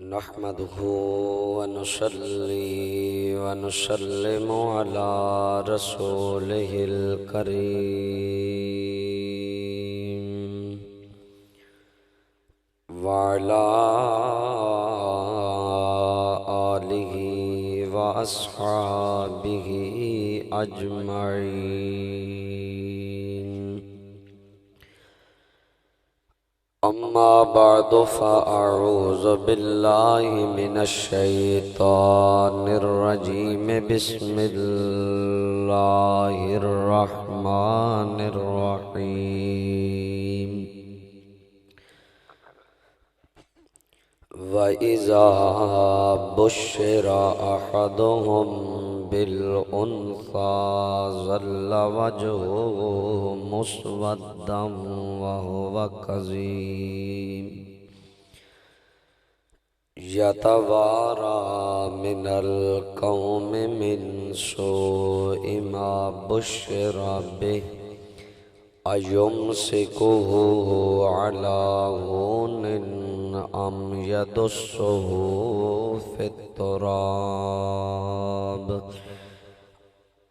نحمده ونصلي ونسلم على رسوله الكريم وعلى آله وأصحابه أجمعين. أما بعد فأعوذ بالله من الشيطان الرجيم. بسم الله الرحمن الرحيم. وَإِذَا بُشِّرَ أَحَدُهُم بِالْأُنثَىٰ ظَلَّ وَجْهُهُ مُسْوَدًّا وَهُوَ كَظِيمٌ يَتَوَارَىٰ مِنَ الْقَوْمِ مِنْ سُوءِ مَا بُشِّرَ بِهِ أَيُمْسِكُهُ عَلَىٰ هُونٍ أَمْ يَدُسُّهُ فِي التُّرَابِ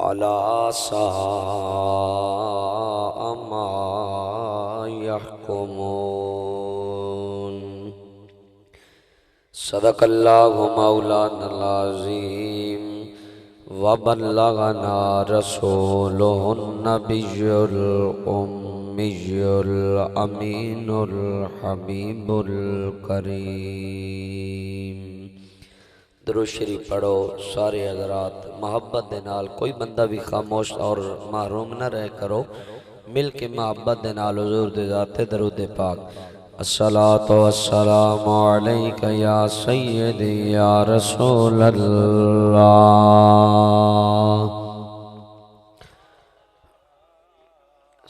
أَلَا سَاءَ مَا يَحْكُمُونَ. صدق اللہ مولانا العظیم وبلغنا رسولہ النبی الأمی الأمین الحبیب الکریم. درود شریف پڑھو سارے حضرات محبت دے نال، کوئی بندہ بھی خاموش اور محروم نہ رہ کرو، مل کے محبت دے نال حضور دے ذات درود پاک. الصلاۃ والسلام علیک یا سیدی یا رسول اللہ.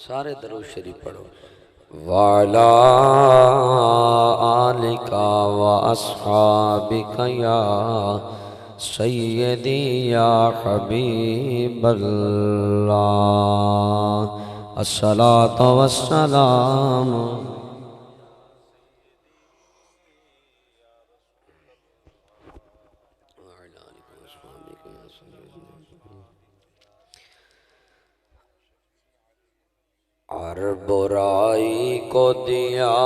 سارے درود شریف پڑھو. وَعَلَىٰ آلِكَ وَأَصْحَابِكَ یا سیدی یا حبیب اللہ. الصلاۃ والسلام ہر برائی کو دیا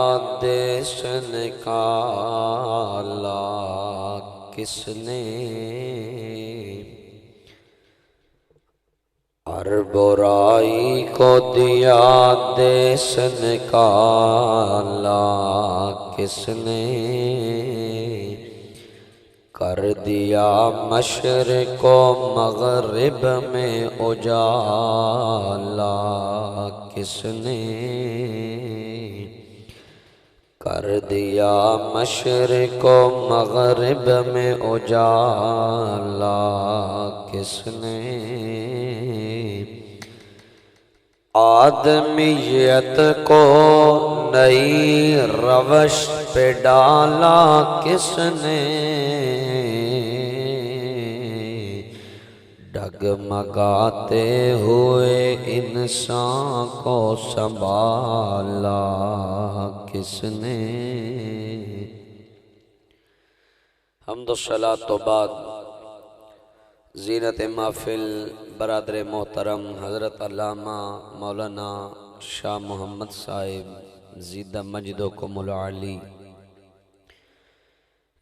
دیش نکالا کس نے، ہر برائی کو دیا دیش نکالا کس نے، کر دیا مشرق و مغرب میں اجالا کس نے، کر دیا مشرق و مغرب میں اجالا کس نے، آدمیت کو نئی روش پہ ڈالا کس نے، ڈگمگاتے ہوئے انسان کو سنبھالا کس نے. حمد و صلاۃ تو بعد زینت محفل برادر محترم حضرت علامہ مولانا شاہ محمد صاحب زیدہ مجدکم العالی،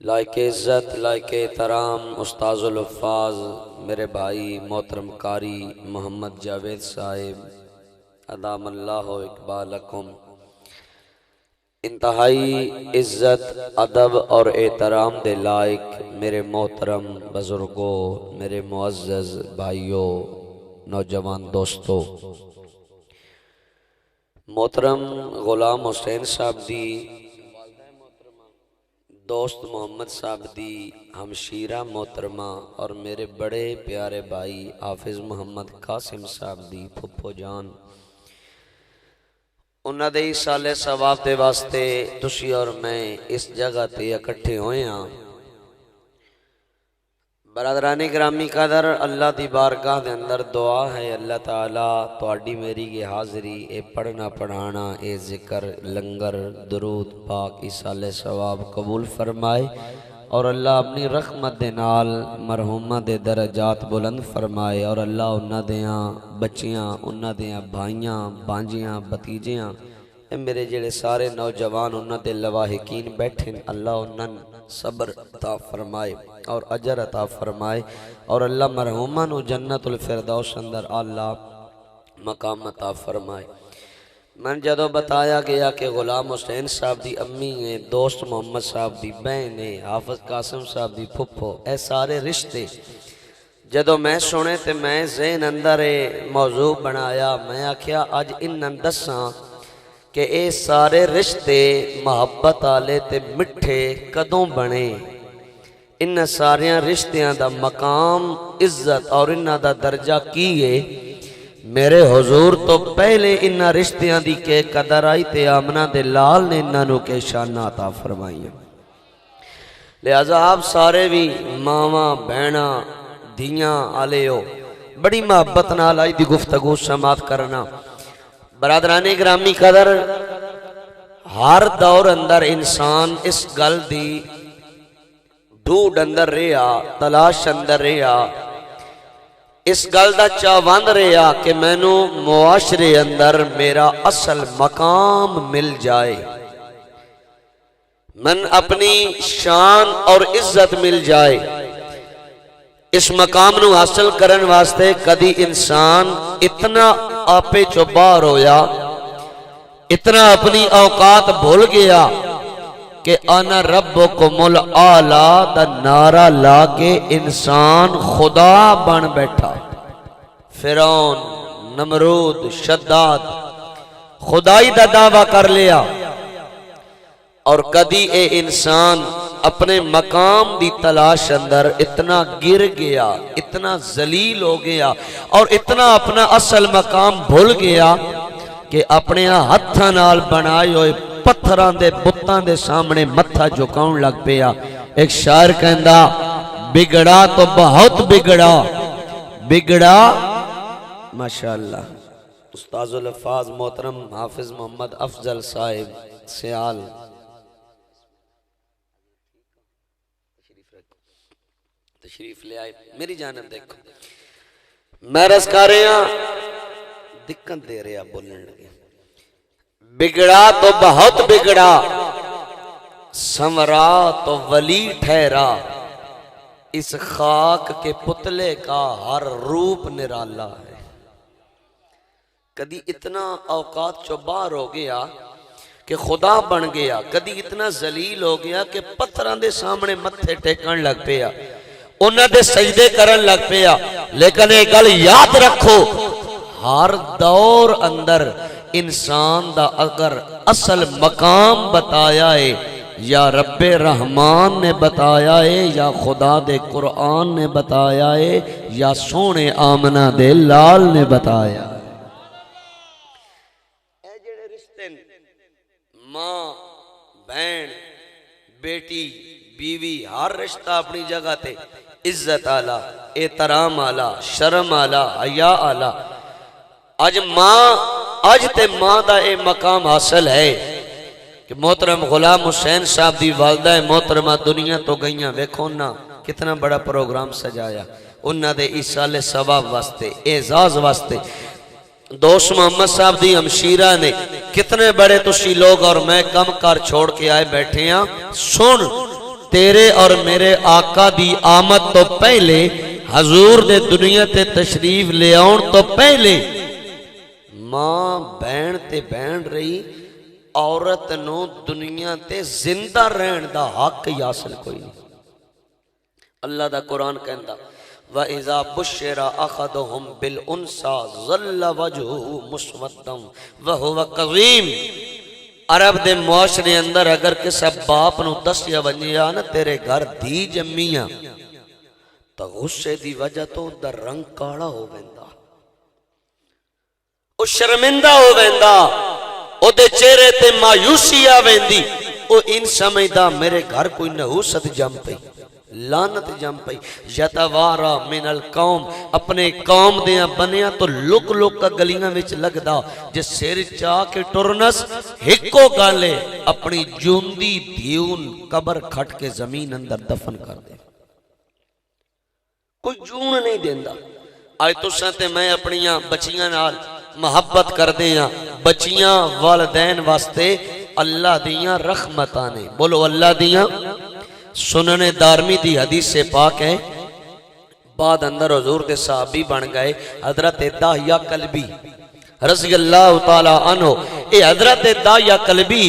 لائق عزت لائق احترام استاذ الحفاظ میرے بھائی محترم قاری محمد جاوید صاحب ادام اللہ اقبالکم، انتہائی عزت ادب اور احترام دے لائق میرے محترم بزرگوں، میرے معزز بھائیوں، نوجوان دوستوں، محترم غلام حسین صاحب دی دوست محمد صاحب دی ہمشیرہ محترمہ اور میرے بڑے پیارے بھائی حافظ محمد قاسم صاحب دی پھپھو جان، انہاں دے سالے ثواب دے واسطے تسی اور میں اس جگہ تے اکٹھے ہوئے ہاں. برادران گرامی قدر، اللہ دی بارگاہ دے اندر دعا ہے اللہ تعالیٰ تواڈی میری کی حاضری، اے پڑھنا پڑھانا، اے ذکر لنگر درود پاک ایصال ثواب قبول فرمائے. اور اللہ اپنی رحمت دے نال مرحومہ دے درجات بلند فرمائے، اور اللہ انہاں دیاں بچیاں، انہاں دیاں بھائیاں، بانجیاں، بتیجیاں، اے میرے جڑے سارے نوجوان انہاں دے لواحقین بیٹھے، اللہ انہاں صبر عطا فرمائے اور اجر عطا فرمائے، اور اللہ مرحومہ نو جنت الفردوس اندر اللہ مقام عطا فرمائے۔ من جدو بتایا گیا کہ غلام حسین صاحب دی امی ہیں، دوست محمد صاحب دی بہن ہیں، حافظ قاسم صاحب دی پھپھو، اے سارے رشتے جدو میں سنے تے میں ذہن اندر موضوع بنایا، میں آکھیا اج انہاں دساں کہ اے سارے رشتے محبت آلے تے مٹھے کدوں بنے، انہاں ساریاں رشتیاں دا مقام، عزت اور انہاں دا درجہ کیے۔ میرے حضور تو پہلے انہاں رشتیاں دی کے قدر آئی تے آمنہ دے لال نے انہاں نو کے شانہ عطا فرمائیاں۔ لہذا آپ سارے بھی ماما بہنا دھیاں آلے ہو، بڑی محبت نال آئی دی گفتگو سماعت کرنا۔ برادران گرامی قدر، ہر دور اندر انسان اس گل دی ڈھونڈ اندر رہا، تلاش اندر رہا، اس گل دا چاوند رہا کہ مینو معاشرے اندر میرا اصل مقام مل جائے، من اپنی شان اور عزت مل جائے۔ اس مقام نو حاصل کرن واسطے کدی انسان اتنا آپے چو باہر ہویا، اتنا اپنی اوقات بھول گیا کہ انا ربکم الاعلی دا نعرہ لا کے انسان خدا بن بیٹھا۔ فرعون، نمرود، شداد خدائی دا دعویٰ کر لیا، اور کدی اے انسان اپنے مقام دی تلاش اندر اتنا گر گیا، اتنا ذلیل ہو گیا، اور اتنا اپنا اصل مقام بھول گیا کہ اپنے ہتھاں نال بنائے ہوئے پتھراں دے بتاں دے سامنے متھا جھکاؤں لگ پیا۔ ایک شاعر کہندا بگڑا تو بہت بگڑا، بگڑا ماشاءاللہ۔ استاذ الفاظ محترم حافظ محمد افضل صاحب سیال تشریف لے آئے، میری جانب دیکھو، میں رس کر رہا دقت دے رہا بولنے لگے۔ بگڑا تو بہت بگڑا، سنورا تو ولی ٹھہرا، اس خاک کے پتلے کا ہر روپ نرالا ہے۔ کدی اتنا اوقات چو باہر ہو گیا کہ خدا بن گیا، کدی اتنا ذلیل ہو گیا کہ پتھران دے سامنے متھے ٹیکن لگ پیا، انہاں دے سجدے کرن لگ پیا۔ لیکن ایک گل یاد رکھو، ہر دور اندر انسان دا اگر اصل مقام بتایا ہے، یا رب رحمان نے بتایا ہے، یا خدا دے قرآن نے بتایا ہے، یا سونے آمنہ دے لال نے بتایا۔ اے جڑے رشتے ماں، بہن، بیٹی، بیوی، ہر رشتہ اپنی جگہ تے عزت آلہ، احترام آلہ، شرم آلہ، حیا آلہ۔ آج تے ماں دا اے مقام حاصل ہے کہ محترم غلام حسین صاحب دی والدہ محترمہ دنیا تو گئیاں، ویکھو نا کتنا بڑا پروگرام سجایا انہاں دے ایصال ثواب واسطے، اعزاز واسطے۔ دوست محمد صاحب دی ہمشیرہ نے کتنے بڑے تسی لوگ اور میں کم کار چھوڑ کے آئے بیٹھے ہیں، سن تیرے اور میرے آقا دی آمد تو پہلے، حضور دے دنیا تے تشریف لے آؤن تو پہلے، ماں بہن تے بہن رہی، عورت نو دنیا تے زندہ رہن دا حق ہی حاصل کوئی نہیں۔ اللہ دا قرآن کہندا وَإِذَا بُشِّرَ أَحَدُهُم بِالْأُنثَىٰ ظَلَّ وَجْهُهُ مُسْوَدًّا وَهُوَ كَظِيمٌ۔ عرب دے معاشرے اندر اگر کسی باپ نو دسیا ونجیا نا تیرے گھر دھی جمیاں، تو غصے دی وجہ تو دا رنگ کاڑا ہو ویندا، او شرمندہ ہو ویندا، او دے چہرے تے مایوسی آ ویندی، او ان سمجھدا میرے گھر کوئی نحوست جم پئی۔ لانت جم پئی یتوارا من القوم اپنے قوم دیاں بنیاں تو لک لک کا گلیاں وچ لگدا جے سر چاہ کے ٹرنس ہکو گالے اپنی جوندی دھیون قبر کھٹ کے زمین اندر دفن کر دے کوئی جون نہیں دیندا آج تو سانتے میں اپنیاں بچیاں نال محبت کر دیاں بچیاں والدین واسطے اللہ دیاں رحمتانے بولو اللہ دیاں سنن دارمی دی حدیث سے پاک ہے بعد اندر حضور دے صحابی بن گئے حضرت داہیہ کلبی رضی اللہ تعالی عنہ اے حضرت داہیہ کلبی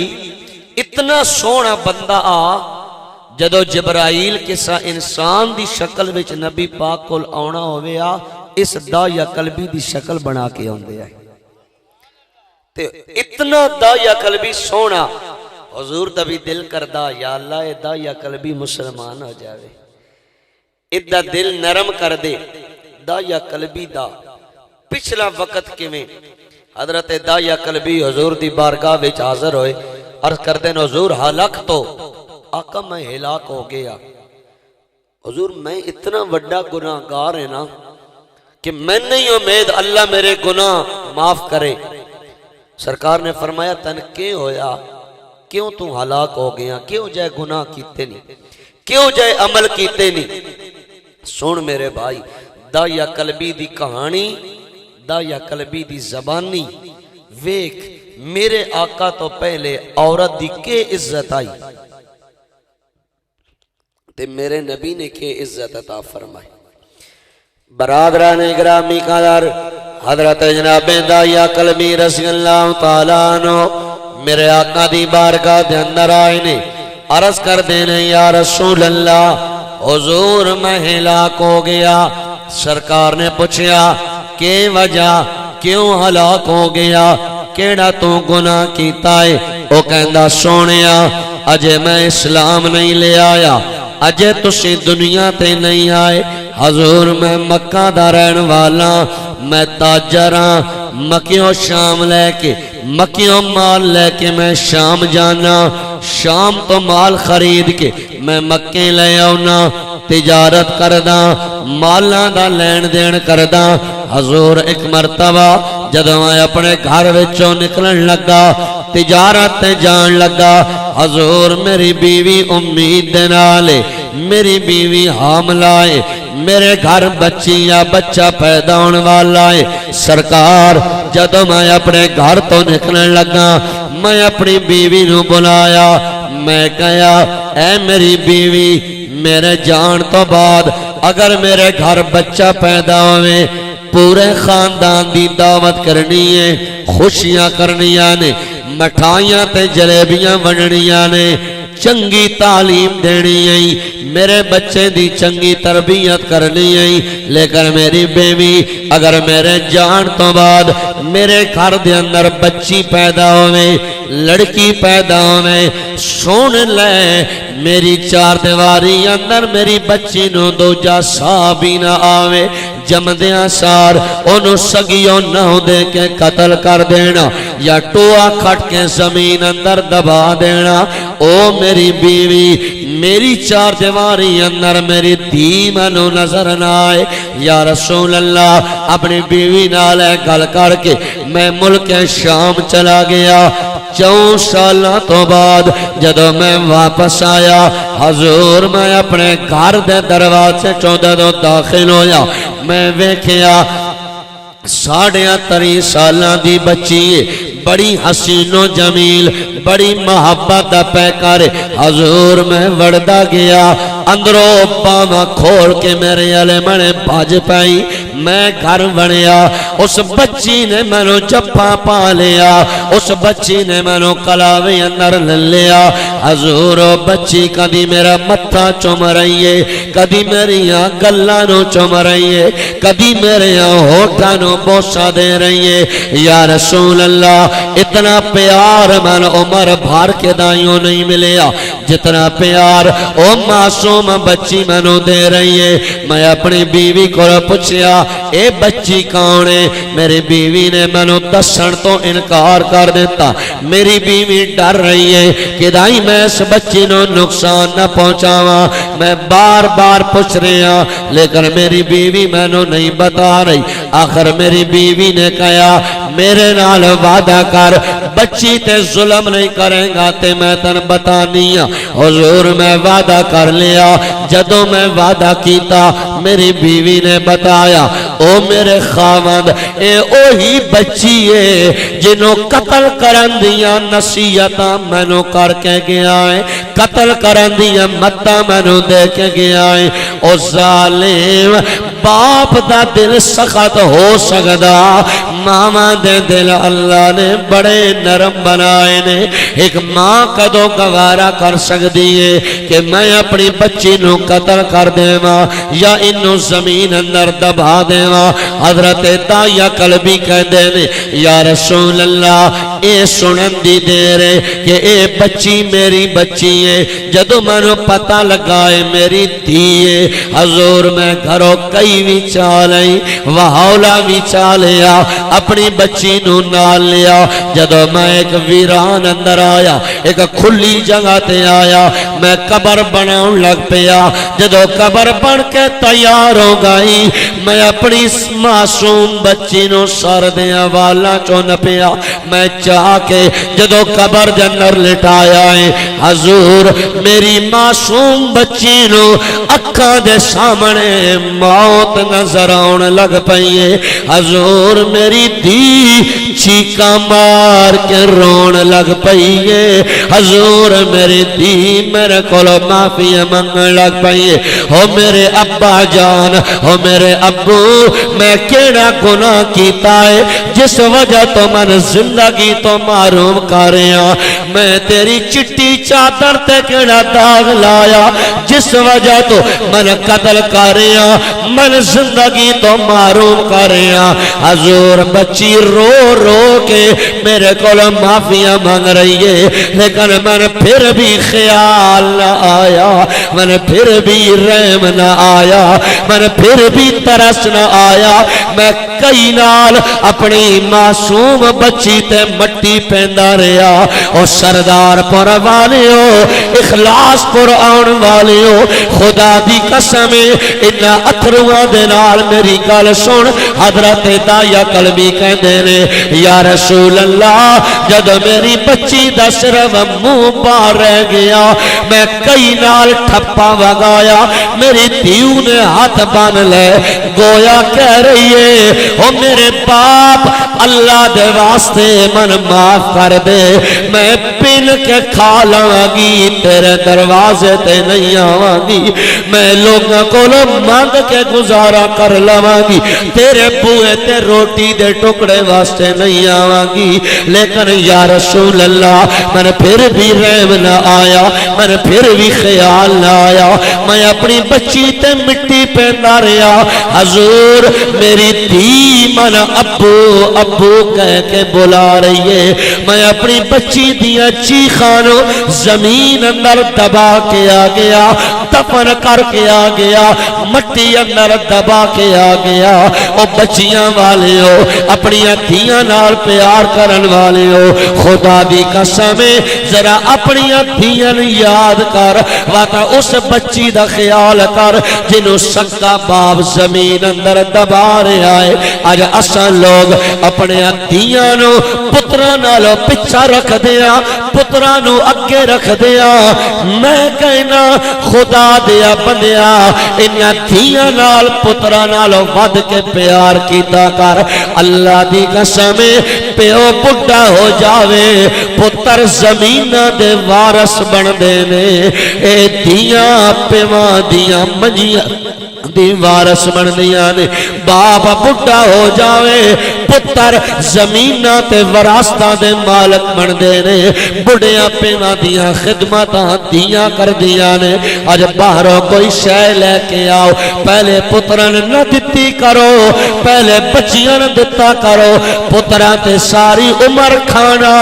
اتنا سونا بندہ جدو جبرائیل کسا انسان دی شکل وچ نبی پاک کول آنا ہوئے اس داہیہ کلبی دی شکل بنا کے آندے آئے اتنا داہیہ کلبی سونا حضور دا بھی دل کردہ یا اللہ اے داہیہ کلبی مسلمان ہو جاوے ادھا دل نرم کر دے داہیہ کلبی دا پچھلا وقت کے میں حضرت داہیہ کلبی حضور دی بارگاہ وچ حاضر ہوئے عرض کر دیں حضور حالک تو آقا میں ہلاک ہو گیا حضور میں اتنا وڈا گناہ گار ہے نا کہ میں نہیں امید اللہ میرے گناہ معاف کرے سرکار نے فرمایا تن کے ہویا کیوں تو ہلاک ہو گیا کیوں جائے گناہ کیتے نہیں کیوں جائے عمل کیتے نہیں سن میرے بھائی داہیہ کلبی دی کہانی داہیہ کلبی دی زبانی ویک میرے آقا تو پہلے عورت دی کے عزت آئی تے میرے نبی نے کے عزت عطا فرمائی برادران اکرامی قدر حضرت جناب داہیہ کلبی رضی اللہ تعالیٰ عنہ میرے آقا دی بارگاہ دے اندر آئے نے عرض کر دینے یا رسول اللہ حضور میں ہلاک ہو گیا سرکار نے پوچھیا کہ وجہ کیوں ہلاک ہو گیا کیڑا تو گناہ کیتا ہے وہ کہندا سونیا اجے میں اسلام نہیں لے آیا اجے تسی دنیا تے نہیں آئے حضور میں مکہ دا رہن والا میں تاجر ہاں مکیوں شام لے کے مکیوں مال لے کے میں شام جانا شام تو مال خرید کے میں مکے لے آؤنا تجارت کردہ مالاں دا لین دین کردہ حضور ایک مرتبہ جدو میں اپنے گھر وچوں نکلن لگا تجارت جان لگا حضور میری بیوی امید دنالے میری بیوی حاملہ ہے میرے گھر بچی یا بچہ پیدا ہونے والا ہے سرکار جدو میں اپنے گھر تو نکلن لگا میں اپنی بیوی نو بلایا میں کہا اے میری بیوی میرے جان تو بعد اگر میرے گھر بچہ پیدا ہوئے پورے خاندان دی دعوت کرنی ہے خوشیاں کرنیاں نے مٹھائیاں تے جلیبیاں ونڈنیاں نے چنگی تعلیم دینی ہے میرے بچے دی چنگی تربیت کرنی ہے لیکن میری بیوی اگر میرے جان تو بعد میرے گھر دے اندر بچی پیدا ہوئے لڑکی پیدا ہوئے سن لے میری چار دیواری اندر میری بچی نو دو جا صحابی نہ آوے جمدیاں سار انہوں سگیوں نہ دے کے قتل کر دینا یا ٹوہ کھٹ کے زمین اندر دبا دینا او میری بیوی میری چار دیواری اندر میری دھی منو نظر نہ آئے یا رسول اللہ اپنی بیوی نالے گل کر کے میں ملک شام چلا گیا 4 سالہ تو بعد جدو میں واپس آیا حضور میں اپنے گھر دے دروازے چودہ داخل ہویا میں ویکھیا 3.5 سالہ دی بچی بڑی حسین و جمیل بڑی محبت دا پیکار حضور میں وڑدا گیا اندروں پاما کھول کے میرے علی منے بھاج پائی میں گھر بنیا اس بچی نے منو چپا پا لیا اس بچی نے منو کلاوی اندر لیا حضور بچی کدی میرا متھا چوم رہی ہے کدی میری گلانو چوم رہی ہے کدی میرے ہوٹانو بوسا دے رہی ہے یا رسول اللہ اتنا پیار من عمر بھار کے دائیوں نہیں ملیا جتنا پیار او معصوم بچی مینوں دے رہی ہے. میں اپنی بیوی کو پوچھیا اے بچی کون ہے؟ میری بیوی نے مینوں دسن تو انکار کر دیتا. میری بیوی ڈر رہی ہے کہ دائی میں اس بچی نو نقصان نہ پہنچاواں. میں بار بار پوچھ رہا لیکن میری بیوی مینوں نہیں بتا رہی. آخر میری بیوی نے کہا میرے نال وعدہ کر بچی تے ظلم نہیں کریں گا تے میں تن بتانی ہاں. حضور میں وعدہ کر لیا. جدوں میں وعدہ کیتا میری بیوی نے بتایا او میرے خاوند اے اوہی بچی ہے جنوں قتل کرن دیاں نصیحتاں مینوں کر کے گیا ہے, قتل کرن دیاں متاں مینوں دے کے گیا ہے. او ظالم باپ دا دل سخت ہو سکدا, ماما دے دل اللہ نے بڑے نرم بنائے نے. ایک ماں کدو گوارا کر سکتی ہے کہ میں اپنی بچی نو قتل کر دیواں یا انو زمین اندر دبا دیواں. حضرت دایا قلبی کہتے ہیں یا رسول اللہ اے سنن دی دیر ہے کہ اے بچی میری بچی ہے. جدو میں پتہ لگائے میری دھی ہے. حضور میں گھروں کئی بھی چالیں وہولا بھی چالیا اپنی بچی نو نال لیا. جدو میں ایک ویران اندر آیا, ایک کھلی جگہ تے آیا, میں قبر بناؤں لگ پیا. جدو قبر بن کے تیار ہو گئی میں اپنی معصوم بچی نو سر دیا والا چون پیا. میں چاہ کے جدو قبر جنر لٹایا ہے حضور میری معصوم بچی نو اکھاں دے سامنے موت نظر آن لگ پئیے. حضور میری دی چیکا مار کے رون لگ پئیے. حضور میری دی میرے کولو معافی منگن لگ پئیے. ہو میرے ابا جان, ہو میرے ابو, میں کیڑا گناہ کیتا ہے جس وجہ تو من زندگی تو معروم کر رہا. میں تیری چٹی چادر تے کیڑا داغ لایا جس وجہ تو من قتل کر رہا, من زندگی تو معروم کر رہا. حضور بچی رو رو کے میرے کول معافیاں مانگ رہی ہے لیکن من پھر بھی خیال نہ آیا, من پھر بھی رحم نہ آیا, من پھر بھی ترس نہ آیا. میں کئی نال اپنی معصوم بچی تے مٹی پیندا رہا. او سردار پور والیو, اخلاص پور آن والیو, خدا دی قسم انہا اتھرواں دے نال میری گل سن. حضرت دایا قلبی کہندے نے یا رسول اللہ جد میری بچی دا صرف منہ باہر رہ گیا میں کئی نال ٹھپا وگایا, میری دیو نے ہاتھ بان لے گویا کہہ رہی ہے او میرے باپ اللہ دے واسطے من معاف کر دے, میں پن کے کھا لواں گی تیرے دروازے تے نہیں آواں گی, میں لوگوں کو مانگ کے گزارا کر لواں گی, تیرے بوئے تے روٹی دے ٹکڑے واسطے نہیں آواں گی. لیکن یا رسول اللہ من پھر بھی رحم نہ آیا, من پھر بھی خیال نہ آیا, میں اپنی بچی تے مٹی پیندا رہا. حضور میری دھی من ابو ابو کہہ کے بلا رہی ہے. میں اپنی بچی دیا چیخانو زمین اندر دبا کے آ گیا, دفن کر کے آ گیا, مٹی اندر دبا کے آ گیا. او بچیاں والے ہو, اپنی دھیاں نال پیار کرن والے ہو, خدا دی قسم ذرا اپنی دھیاں یاد کر, واقع اس بچی دا خیال کر جنوں سکا باپ زمین اندر دبا رہا ہے. آج اساں لوگ اپنے دھیاں نو پتراں نالوں پچھا رکھ دیا, پتراں نو اگے رکھ دیا. میں کہنا خدا دیا بندیا انہاں دھیاں نال پتراں نالوں ود کے پیار کیتا کر. اللہ دی قسم پیو بڈھا ہو جاوے پتر زمین دے وارث بن دے نے, اے دھیاں پیواں دیاں منجیاں دی وارث بن دیاں نے باپ بڑھا ہو جاوے پتر زمیناں تے وراثتاں دے مالک بن دے نے بڑھیاں پیواں دیاں خدمتاں دیاں کر دیاں نے اج باہروں کوئی شے لے کے آؤ پہلے پتران نہ دتی کرو پہلے بچیاں نہ دتا کرو پتراں تے ساری عمر کھانا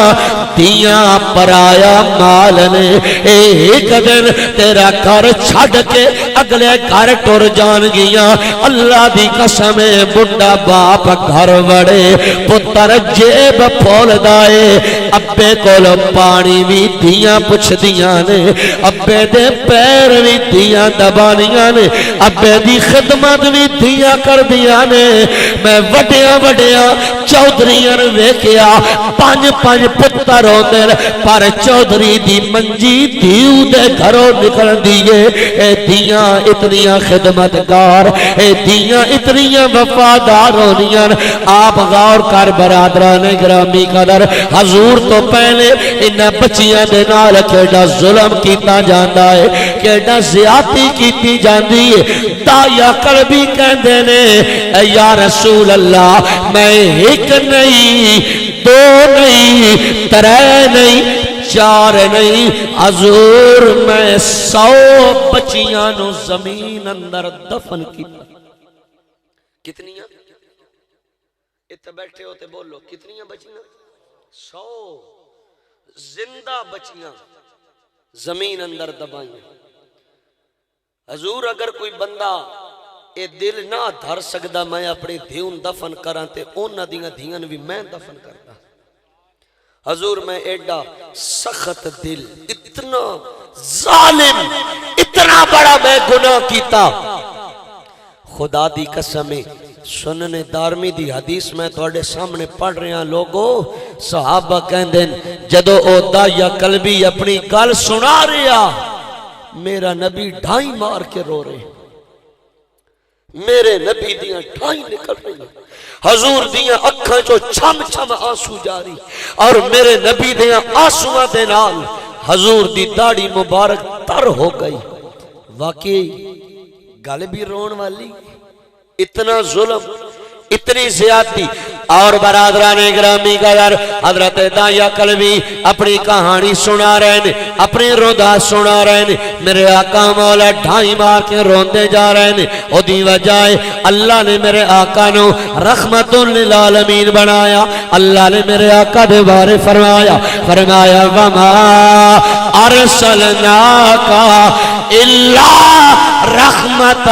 دیاں پرایا مال نے ایک دن تیرا گھر چھڈ کے اگلے گھر ٹر جان گیاں اللہ دی قسم بڑھا باپ گھر وڑے پتر جیب پھول دائے ابے کول پانی بھی دیاں پچھ دیاں نے ابے دے پیر بھی دیاں دبانیاں نے ابے دی خدمت بھی دیاں کر دیاں نے میں وڈیاں وڈیاں چودھریاں ویکھیا پانچ پتر ہوندے پر چودھری دی منجی دیو دے گھروں نکل دیے اے دیاں اتنیاں خدمتگار اے دیاں اتنیاں وفادار ہونیاں آپ غور کر برادران گرامی قدر حضور تو پہلے انہاں بچیاں دے نال کیڑا ظلم کیتا جاندا ہے کیڑا زیادتی کیتی جاندی ہے دایا قلبی کہندے نے اے یا رسول اللہ میں ایک نہیں دو نہیں ترے نہیں چار نہیں حضور میں 100 بچیاں نو زمین اندر دفن کیتا کتنیاں اتنے بیٹھے ہوتے بولو کتنیاں بچیاں 100 زندہ بچیاں زمین اندر دبائیں حضور اگر کوئی بندہ اے دل نہ دھر سکدا میں اپنی دھیون دفن کراں تے اونا دیاں دھیان بھی میں دفن کردا حضور میں ایڈا سخت دل اتنا ظالم اتنا بڑا میں گناہ کیتا خدا دی قسم سننے دارمی دی حدیث میں تھوڑے سامنے پڑھ رہے ہیں لوگو صحابہ کہندیں جدو او دایا قلبی اپنی گل سنا رہا میرا نبی ڈھائی مار کے رو رہے میرے نبی دیاں ڈھائی نکل رہی حضور دیاں اکھاں چو چھم چھم آنسو جاری اور میرے نبی دیاں آنسوਆਂ دے نال حضور دی داڑھی مبارک تر ہو گئی واقعی گل بھی رون والی اتنا ظلم اتنی زیادتی اور برادران گرامی قدر حضرت دایا قلبی اپنی کہانی سنا رہے ہیں اپنی روندا سنا رہے ہیں میرے آقا مولا ڈھائی مار کے روندے جا رہے ہیں او دی وجہ اللہ نے میرے آقا نو رحمت للعالمین بنایا اللہ نے میرے آقا دے بارے فرمایا وما ارسلناک الا رحمت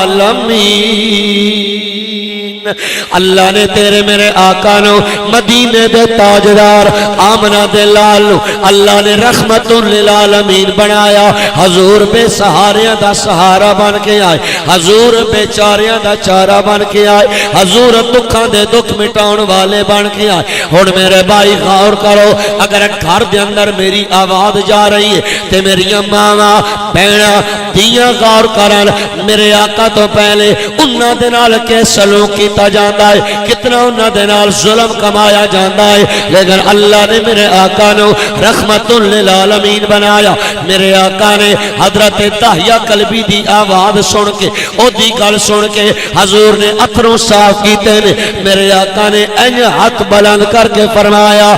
للعالمین اللہ نے تیرے میرے آقا نو مدینے دے تاجدار آمنہ دے لالو اللہ نے رحمت للعالمین بنایا حضور بے سہاریاں دا سہارا بن کے آئے حضور بے چاریاں دا چارہ بن کے آئے حضور دکھاں دے دکھ مٹاؤن والے بن کے آئے اور میرے بھائی غور کرو اگر گھر دے اندر میری آواز جا رہی ہے تے میری ماما بہنا دیاں غور کرن میرے آقا تو پہلے انہاں دے نال کے سلوک کیتا جاندا ہے کتنا انہاں دے نال ظلم کمایا جاندا ہے لیکن اللہ نے میرے آقا نو رحمت للعالمین بنایا میرے آقا نے حضرت داہیہ قلبی دی آواز سن کے او دی گل سن کے حضور نے اتھروں صاف کیتے نے میرے آقا نے انج ہاتھ بلند کر کے فرمایا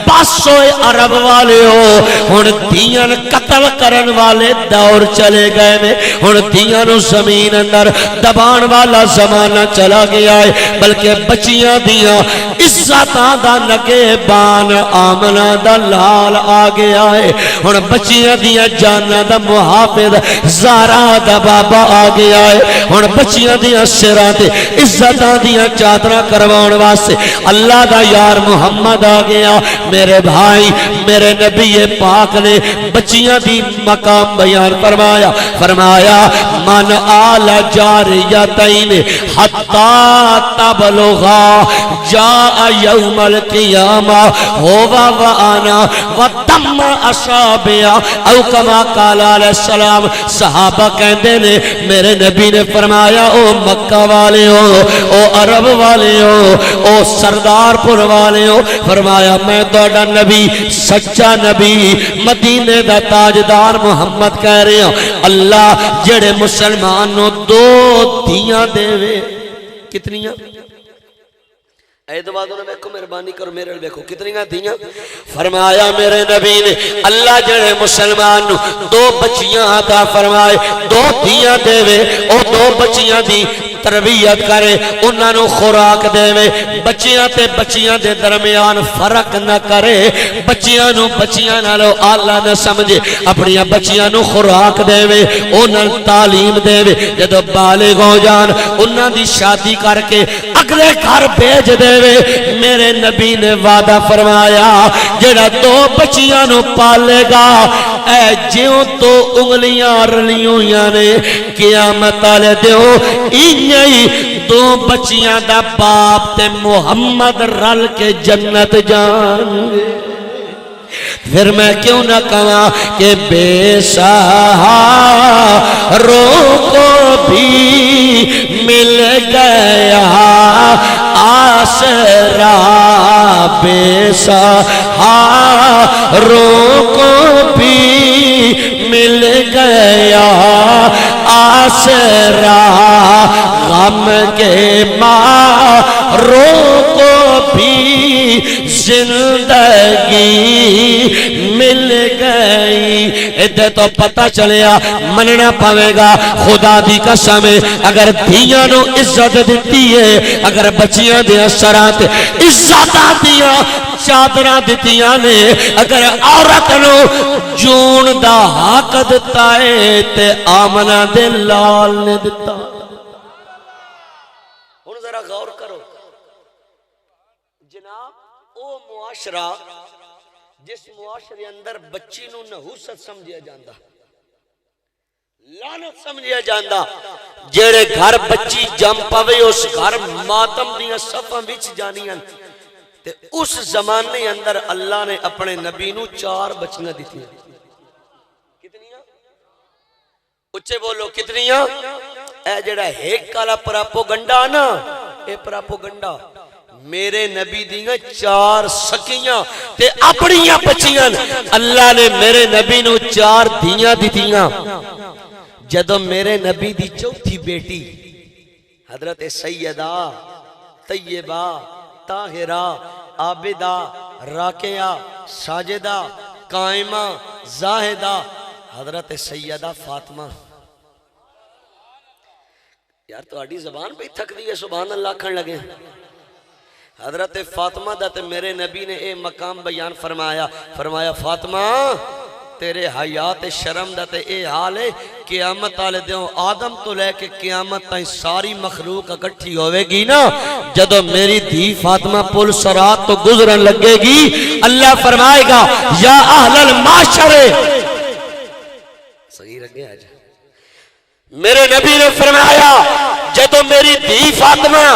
باسوئے عرب والے ہو ہن دیاں قتل کرن والے دور چلے گئے نے ہن دیاں نو زمین اندر دبان والا زمانہ چلا گیا ہے بلکہ بچیاں دیاں عزتاں دا نگہبان آمنہ دا لال آ گیا ہے ہن بچیاں دیاں جاناں دا محافظ زارا دا بابا آ گیا ہے ہن بچیاں دیاں سراں تے عزتاں دیاں چادراں کرواؤن واسطے اللہ دا یار محمد آ گیا میرے بھائی میرے نبی پاک نے بچیاں دی مقام بیان فرمایا من آل جاریتین حتی تبلغا جاء یوم القیامہ ہوا وانا وتم اصابع او کما قال علیہ السلام. صحابہ کہندے نے میرے نبی نے فرمایا او مکہ والے ہو، او عرب والے ہو، او سردار پور والے ہو، فرمایا میں تہاڈا نبی سچا نبی مدینے دا تاجدار محمد کہہ رہے ہوں. اللہ جڑے مسلمان نو دو دیاں دے وے. کتنیاں؟ اے دوادوں نے دیکھو مہربانی کرو میرے دیکھو کتنیاں دیاں. فرمایا میرے نبی نے اللہ جڑے مسلمان نو دو بچیاں عطا فرمائے، دو دیاں دے وے، او دو بچیاں دی تربیت کرے، انہاں نو خوراک دے وے، بچیاں تے بچیاں دے درمیان فرق نہ کرے، بچیاں نو بچیاں نالو آلہ نہ سمجھے، اپنی بچیاں نو خوراک دے وے، انہاں تعلیم دے وے. جدو بالغ ہو جان انہاں دی شادی کر کے اگلے گھر بھیج دے وے. میرے نبی نے وعدہ فرمایا جڑا دو بچیاں نو پالے گا اے جیوں تو انگلیاں رلیوں ہویاں نے قیامت والے دیو انہی دو بچیاں دا باپ تے محمد رل کے جنت جان گے. پھر میں کیوں نہ کہاں کہ بے سہاروں کو بھی مل گیا آسرا، بے سہاروں کو بھی مل گیا آسرا، غم کے ماروں کو بھی زندگی مل گئی. ادھے تو پتہ چلیا مننا پاوے گا خدا دی قسم اگر دھیاں نو عزت دیتی ہے، اگر بچیاں دے اثرات عزت دیاں چادراں دتیاں نے، اگر عورت نو جون دا حق دتا ہے تے آمنہ دے لال نے دتا. ہن ذرا غور کرو جناب او معاشرہ جس معاشرے اندر بچی نو نحوست سمجھیا جاندا، لعنت سمجھیا جاندا، جڑے گھر بچی جم پوے اس گھر ماتم دیاں صفاں وچ جانیاں. تے اس زمانے اندر اللہ نے اپنے نبی نو 4 بچیاں دتیاں. کتنیاں؟ اچھے بولو کتنیاں؟ اے جڑا ایک کالا پراپوگنڈا نا، اے پراپوگنڈا میرے نبی دیاں 4 سکیاں تے اپنیاں بچیاں. اللہ نے میرے نبی نو 4 دیاں دتیاں. جدو میرے نبی دی چوتھی بیٹی حضرت سیدہ طیبہ طاہرہ عابدہ راکعہ ساجدہ قائمہ زاہدہ حضرت سیدہ فاطمہ. یار تو آڑی زبان پہ تھک دی ہے سبحان اللہ کھن لگے. حضرت فاطمہ دا تے میرے نبی نے اے مقام بیان فرمایا، فرمایا فاطمہ تیرے حیات شرم دا تے اے حال ہے قیامت آلے دیوں آدم تو لے کے قیامت تائیں ساری مخلوق اکٹھی ہوئے گی نا، جدو میری دھی فاطمہ پل سرات تو گزرن لگے گی اللہ فرمائے گا یا اہل المعاشرے. صحیح رکھے آج میرے نبی نے فرمایا جدو میری دھی فاطمہ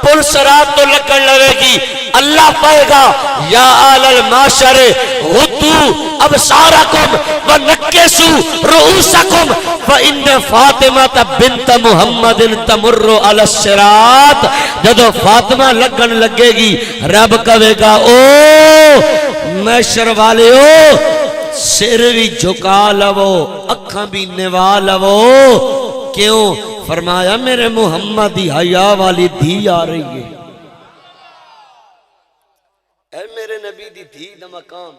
پل سرات تو لگن لگے گی اللہ پائے گا یا آل المعاشر غدو ابصارکم ونکسو رؤوسکم فإن فاطمہ بنت محمد تمر علی الصراط. جدو فاطمہ لگن لگے گی رب کہے گا او محشر والے ہو سر بھی جھکا لو اکھاں بھی نوا لو. کیوں؟ فرمایا میرے محمد دی حیا والی دھی آ رہی ہے. اے میرے نبی دی دھی دا مقام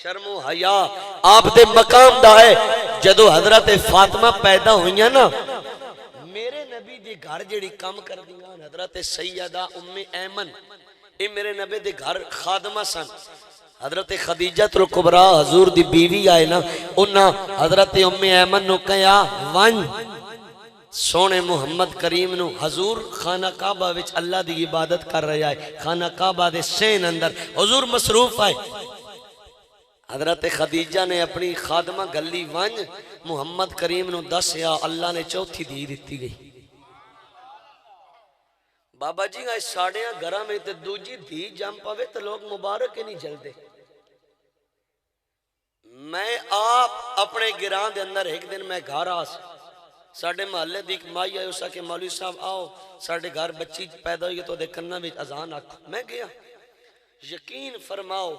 شرم و حیا آپ دے مقام دا ہے. جدو حضرت فاطمہ پیدا ہوئیاں نا میرے نبی دی گھر جڑی کام کر دیاں حضرت سیدہ ام ایمن اے میرے نبی دی گھر خادمہ سن. حضرت خدیجہ الکبریٰ حضور دی بیوی آئے نا انہاں حضرت ام ایمن نو کہیا ون سونے محمد کریم نو حضور خانہ کعبہ وچ اللہ دی عبادت کر رہا ہے، خانہ کعبہ دے سین اندر حضور مصروف آئے. حضرت خدیجہ نے اپنی خادمہ گلی ون محمد کریم نو دس یا اللہ نے چوتھی دی دیتی گئی. بابا جی آج ساڑیاں گھرہ میں تے دوجی دھی جم پاوے تو لوگ مبارک ہی نہیں جلدے. میں آپ اپنے گران دے اندر ایک دن میں گھر آس ساڑھے محلے دی ایک مائی آئے اسا کہ مولوی صاحب آؤ ساڑھے گھر بچی پیدا ہوئی تو دیکھنا بھی اذان آکھو. میں گیا یقین فرماؤ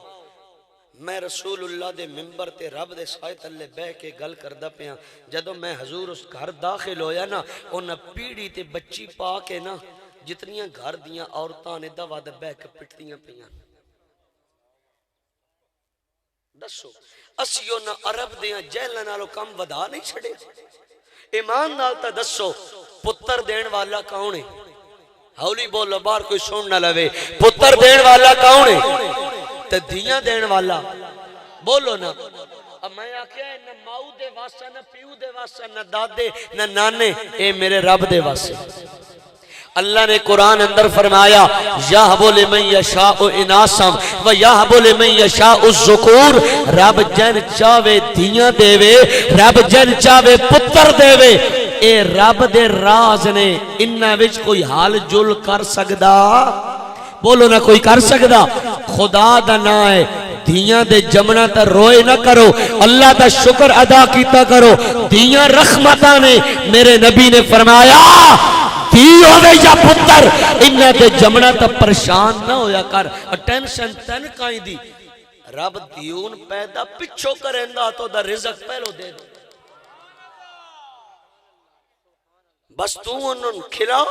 میں رسول اللہ دے ممبر تے رب دے سائے تلے بہ کے گل کردہ پیاں جدو میں حضور اس گھر داخل ہویا نا انہاں پیڑی تے بچی پا کے نا جتنیاں گھر دیاں عورتاں نے دوا دے بہ کے پٹتیاں پیاں. دسو اسیو نہ عرب دیاں جہلہ نالو کم ودا نہیں چھڑے. ایمان نالتا دسو پتر دین والا کون ہے؟ ہولی بولو بار کوئی سن نہ لوے. پتر دین والا کون ہے؟ تے دھیاں دین والا بولو نا. اب میں آکھیا ہے نہ ماؤ دے واسطہ نہ پیو دے واسطہ نہ دادے نہ نانے اے میرے رب دے واسطہ. اللہ نے قرآن اندر فرمایا یَحْبُ لِمَنْ یَشَاءُ اِنَاسًا وَیَحْبُ لِمَنْ یَشَاءُ الذُّکُورَ. رب جن چاہوے دھیاں دے وے رب جن چاہوے پتر دے وے. اے رب دے راز نے انہاں وچ کوئی حال جل کر سکدا بولو نہ کوئی کر سکدا. خدا دا نا ہے دھیاں دے جمنا تا روئے نہ کرو اللہ دا شکر ادا کیتا کرو. دھیاں رحمتاں نے میرے نبی نے فرمایا دھی ہوئے یا پتر انہاں دے جمنا تا پریشان نہ ہویا کر. اٹینشن تن کائیں دی رب دیون پیدا پچھو کرندہ تو دا رزق پہلو دے دو بس تو انہوں کھلاؤ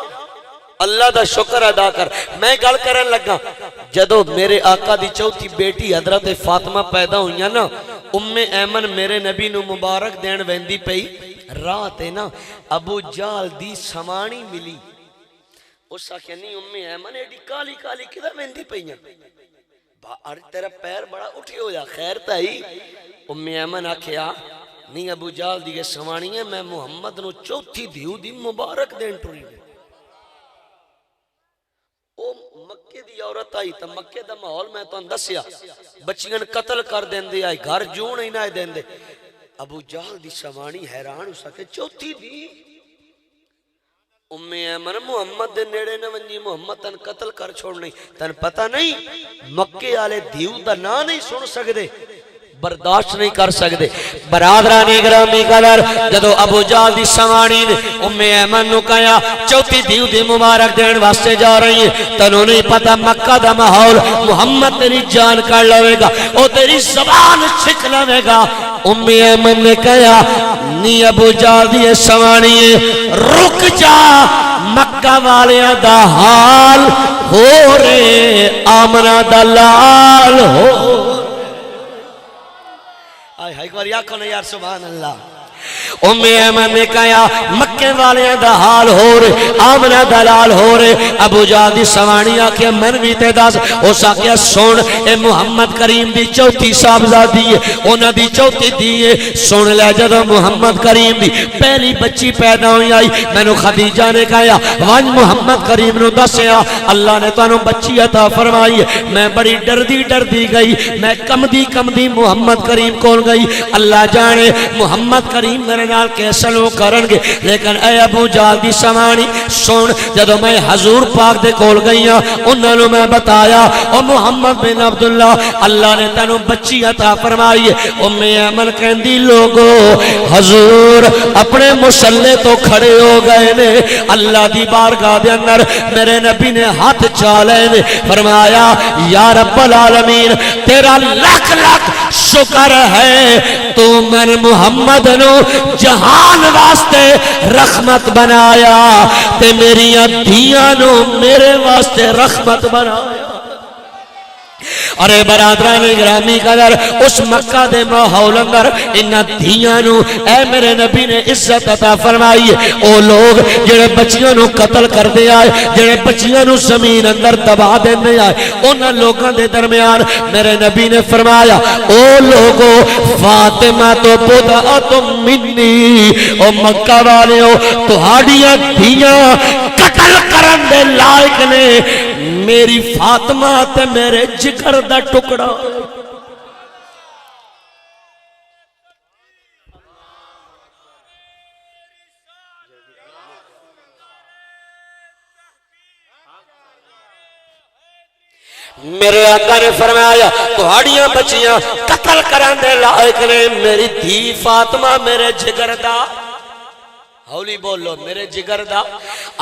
اللہ دا شکر ادا کر. میں گل کرن لگا جدو میرے آقا دی چوتھی بیٹی حضرت فاطمہ پیدا ہوئیاں نا ام ایمن میرے نبی نو مبارک دین ویندی پئی رات ہے نا ابو جال دی سمانی ملی. اس آکھیا نہیں ام ایمن ایڈی کالی کالی کدھا ویندی پئیاں ارے تیرا پیر بڑا اٹھی ہو جا خیر تا ہی. ام ایمن آکھیا نہیں ابو جال دی سمانی ہے میں محمد نو چوتھی دیو دی مبارک دین ٹوری دے. او مکے دی عورت آئی تا مکے دا ماحول میں تو اندسیا بچیاں قتل کر دین دے آئی گھر جون ہی نہ دین دے. ابو جہل دی سوانی حیران ہو سکے چوتھی دی امی ایمن محمد دے نیڑے نہ ونجی محمد تن قتل کر چھوڑ نہیں تن پتہ نہیں مکے آلے دیو دا نا نہیں سن سکدے برداشت نہیں کر سکتے. برادران گرامی قدر جدو ابو جال دی سوانی نے ام ایمن نو کہا چوتھی دیو دی مبارک دین واسطے جا رہی ہے تنو نہیں پتا مکہ دا ماحول محمد تیری جان کر لوے گا او تیری زبان چھک لوے گا. ام ایمن نے کہا نی ابو جال دی سوانی رک جا مکہ والیاں دا حال ہو رے آمنہ دا لال ہو. ایک بار یاکھو نا یار سبحان اللہ. ام ایمن نے کہا مکے والیاں دا حال ہو رہے آمنہ دلال ہو رہے. ابو جال دی سوانی آکھیا من بھی تے دس اس آکھیا سن اے محمد کریم دی چوتھی صاحبزادی ہے انہاں دی چوتھی دیئے سن لے جدو محمد کریم دی پہلی بچی پیدا ہوئی آئی میں نو خدیجہ نے کہا وانج محمد کریم نو دسیا اللہ نے تو انہوں بچی عطا فرمائی ہے. میں بڑی ڈر دی گئی میں کم دی محمد کریم کون گئی اللہ جانے محمد کریم میرے نال کیسلوں کرن گے لیکن اے ابو جال دی سوانی سن جدو میں حضور پاک دے کول گئیاں انہوں نے میں بتایا او محمد بن عبداللہ اللہ نے تینوں بچی عطا فرمائی ہے. ام ایمن کہندی لوگو حضور اپنے مسلح تو کھڑے ہو گئے نے اللہ دی بارگاہ دے اندر میرے نبی نے ہاتھ چالے نے فرمایا یا رب العالمین تیرا لاکھ لاکھ شکر ہے تو من محمد نو جہان واسطے رحمت بنایا تے میری دھیاں نو میرے واسطے رحمت بنایا. ارے برادران گرامی قدر اس مکہ دے ماحول اندر انہاں دھیاں نو اے میرے نبی نے عزت عطا فرمائی ہے. او لوگ جڑے بچیاں نو قتل کر دے آئے جڑے بچیاں نو زمین اندر دبا دے آئے انہاں لوگاں دے درمیان میرے نبی نے فرمایا او لوگو فاطمہ تو بدعۃ منی او مکہ والے ہو تہاڈیاں دھیاں قتل کرن دے لائق نے میری فاطمہ تے میرے جگر دا ٹکڑا. میرے آقا نے فرمایا تہاڑیاں بچیاں قتل کرن دے لائق نے، میری دھی فاطمہ میرے جگر دا، ہولی بولو، میرے جگر دا۔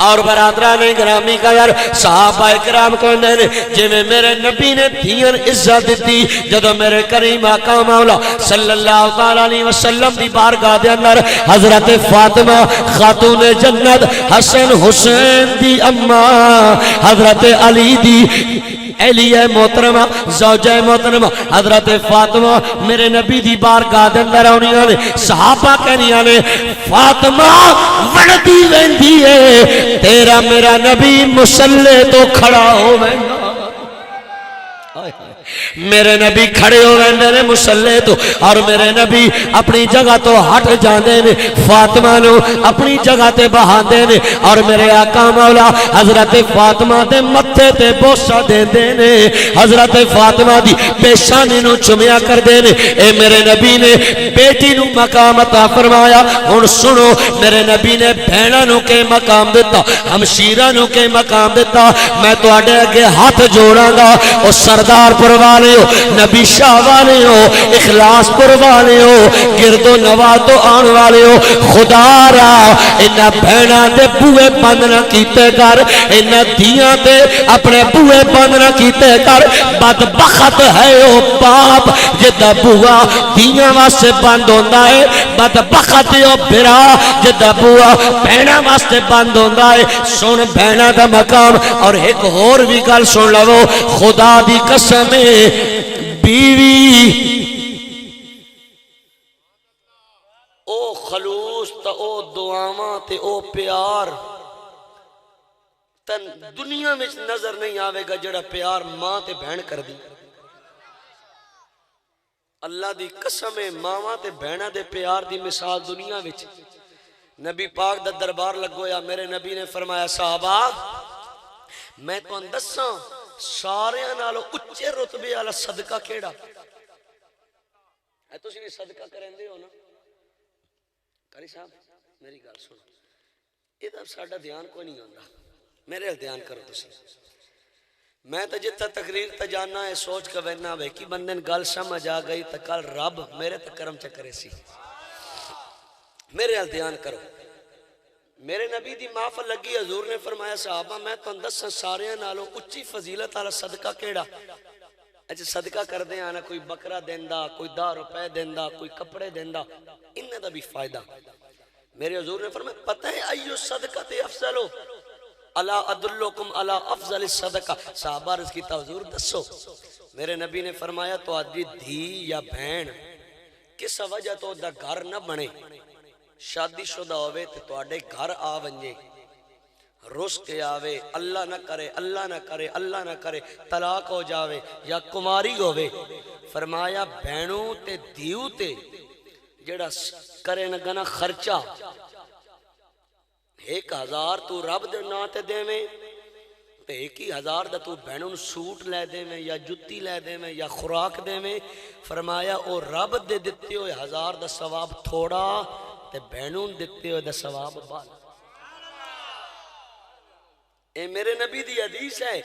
اور برادران گرامی کا یار صحابہ اکرام کو نے جی میں میرے نبی نے دین عزت دیتی، جدو میرے کریم آقا مولا صلی اللہ تعالیٰ علیہ وسلم دی بارگاہ دے اندر حضرت فاطمہ خاتون جنت، حسن حسین دی اماں، حضرت علی دی اہلیہ محترمہ زوجہ محترمہ حضرت فاطمہ میرے نبی دی بارگاہ دے اندر آنیاں نے، صحابہ کہنیاں نے فاطمہ وڑدی ویندی ہے، تیرا میرا نبی مسلح تو کھڑا ہو ویندا، میرے نبی کھڑے ہو رہے نے مسلح تو، اور میرے نبی اپنی جگہ تو ہٹ جاندے نے، فاطمہ نو اپنی جگہ تے بہاندے نے، اور میرے آقا مولا حضرت فاطمہ دے متھے تے بوسہ دیندے نے، حضرت فاطمہ دی پیشانی نو چمیا کر دے نے۔ اے میرے نبی نے بیٹی نو مقام عطا فرمایا، ہن سنو میرے نبی نے بہناں نو کے مقام دیتا، ہمشیراں نو کے مقام دیتا۔ میں تواڈے اگے ہاتھ جوڑاں گا، او سردار پر والے ہو، نبی شاہ والے ہو، اخلاص پر والے ہو، گرد و نواز تو آن والے ہو، خدا را انہاں بہناں دے بوئے بند نہ کیتے کر، انہاں دھیاں دے اپنے بوئے بند نہ کیتے کر۔ بدبخت ہے او باپ جدا بوا دھیاں واسطے بند ہوندا ہے، بدبخت ہے او بھرا جدا بوا بہناں واسطے بند ہوندا ہے۔ سن بہناں دا مقام، اور ایک اور بھی گل سن لو، خدا دی قسم بیوی او خلوص تا او دعاواں تے او پیار تن دنیا میں نظر نہیں آوے گا جڑا پیار ماں تے بہن کر دی۔ اللہ دی قسم ماواں تے بہناں دے پیار دی مثال دنیا وچ نبی پاک دا دربار لگویا، میرے نبی نے فرمایا صحابہ میں تو دساں سارے نالو اچے رتبے والا صدقہ کیڑا ہے؟ تسی بھی صدقہ کرندے ہو نا قاری صاحب، میری گل سنو، یہ تو ساڈا دھیان کوئی نہیں ہوندا، میرے دھیان کرو تسی۔ میں تو جتنا تقریر تے جانا ہے سوچ کے وینا وے کہ بندے گل سمجھ آ گئی تو کل رب میرے تے کرم چکرے سی، میرے دھیان کرو۔ میرے نبی دی محفل لگی، حضور نے فرمایا صحابہ میں تو دساں سارے نالوں اچھی فضیلت والا صدقہ کیڑا؟ اچھا صدقہ کر دیں آنا، کوئی بکرا دیندا، کوئی 10 روپے دیندا، کوئی کپڑے دیندا، انہاں دا بھی فائدہ۔ میرے حضور نے فرمایا پتہ ہے ایو صدقہ تے افضل ہو، الا ادلکم الا افضل الصدقہ، صحابہ عرض کیتا حضور دسو۔ میرے نبی نے فرمایا تو آدھی دھی یا بہن کس وجہ تو دا گھر نہ بنے، شادی شدہ ہوئے تو تواڈے گھر آ ونجے، رس کے آوے، اللہ نہ کرے اللہ نہ کرے اللہ نہ کرے طلاق ہو جاوے یا کماری ہوئے، فرمایا بہنوں تے دیو تے جڑا کرے نہ گنا خرچہ 1000 تو رب دے نا تے دے میں تے 1000 دا تو بہنوں سوٹ لے دے میں یا جتی لے دے میں یا خوراک دے میں، فرمایا او رب دے دیتے ہوئے 1000 دا ثواب تھوڑا تے بہنوں دیتے ہوئے دا ثواب بال۔ اے میرے نبی دی حدیث ہے،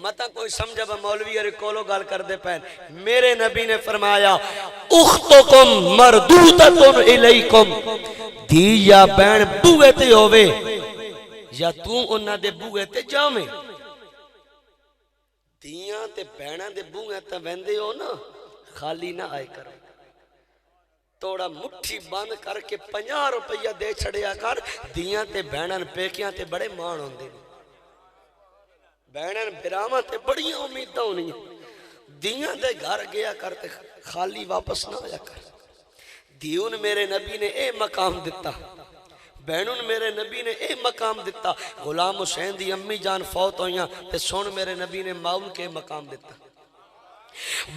متا کوئی سمجھا با مولوی اور کولو گال کر دے پہن۔ میرے نبی نے فرمایا اختکم مردودتن الیکم، دی یا بہن بوئے تے ہوئے یا تو انہاں دے بوئے تے جاویں، دیاں تے بہناں دے بوئے تے ویندے ہو نا، خالی نہ آئے کرو، توڑا مٹھی بند کر کے 50 روپیہ دے چھڑیا کر، دیاں تے بہناں پیکیاں تے بڑے مان ہوندے، بہناں براواں تے بڑی امیداں ہونی، دیاں دے گھر گیا کرتے خالی واپس نہ آیا کر۔ دیون میرے نبی نے اے مقام دیتا، بہنوں میرے نبی نے اے مقام دیتا۔ غلام حسین دی امی جان فوت ہویاں تے سن میرے نبی نے ماؤن کے مقام دیتا۔